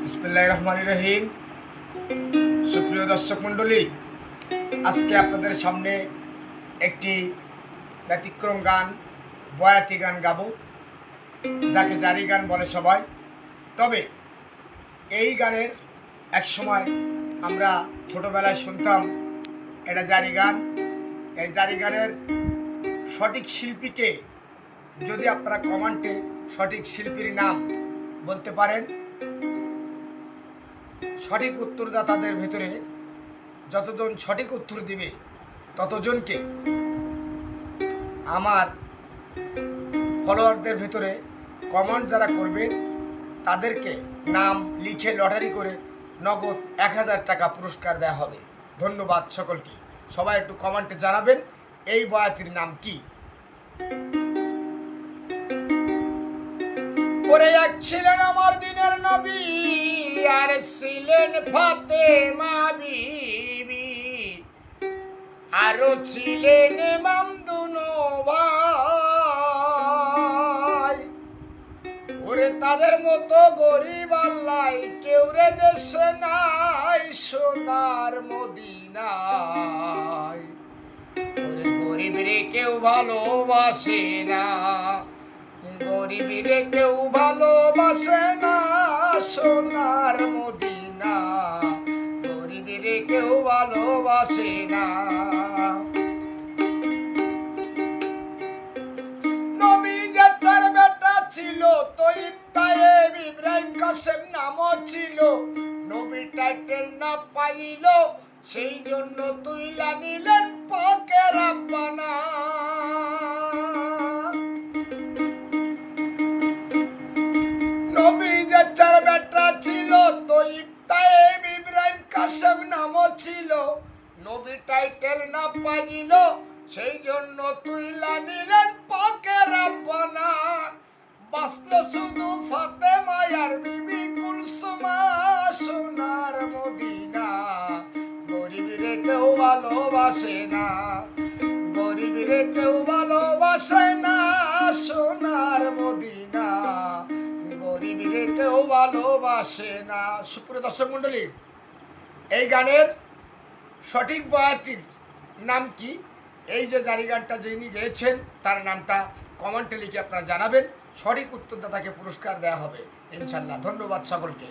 বিসমিল্লাহির রহমানির রহিম। সুপ্রিয় দর্শক মণ্ডলী, আজকে আপনাদের সামনে একটি ব্যতিক্রম গান, বয়াতি গান গাবো, যাকে জারি গান বলে সবাই। তবে এই গানের এক সময় আমরা ছোটোবেলায় শুনতাম এটা জারি গান। এই জারি গানের সঠিক শিল্পীকে যদি আপনারা কমেন্টে সঠিক শিল্পীর নাম বলতে পারেন, সঠিক উত্তরদাতাদের ভিতরে যতজন সঠিক উত্তর দিবে ততজনকে আমার ফলোয়ারদের ভিতরে কমেন্ট যারা করবেন তাদেরকে নাম লিখে লটারি করে নগদ 1000 টাকা পুরস্কার দেওয়া হবে। ধন্যবাদ সকলকে। সবাই একটু কমেন্টে জানাবেন এই বয়াতির নাম কি। ওরে এক ছিলেন আমার দিনের নবী, আর ছিলেন ফাতেমা বিবি, আরো ছিলেন ইমাম দুনো ভাই। ওরে তাদের মতো গরিব আল্লাহ কেউ রে দেশে নাই, সোনার মদিনায়। ওরে গরিব রে কেউ ভালোবাসে না, গরিবীরে কেউ ভালোবাসে না, সোনার মদিনা গরিবীরে কেউ ভালোবাসে না। নবী যে চার বেটা ছিল, তৈব তায়েব ইব্রাহিম কাসেম নামও ছিল। নবী টাইটেল না পাইল, সেই জন্য তুইলা নিলেন পাকে রাব্বানা। নবী যে চার বেটা ছিল, তৈব তায়েব ইব্রাহিম কাসেম নামও ছিল। নবী টাইটেল না পাইল, সেই জন্য তুইলা নিলেন পাকে রাব্বানা। বাঁচল শুধু ফাতেমা আর বিবি কুলসুমা, সোনার মদিনা গরিবীরে কেউ ভালোবাসে না, গরিবীরে কেউ ভালোবাসে না, সোনার মদিনা গরিবীরে কেউ ভালোবাসে না। সুপ্রিয় দর্শক মণ্ডলী, এই গানের সঠিক বয়াতির নাম কি? এই যে জারি গানটা যিনি গেয়েছেন তার নামটা কমেন্টে লিখে আপনারা জানাবেন। সঠিক উত্তরদাতাকে পুরস্কার দেওয়া হবে ইনশাল্লাহ। ধন্যবাদ সকলকে।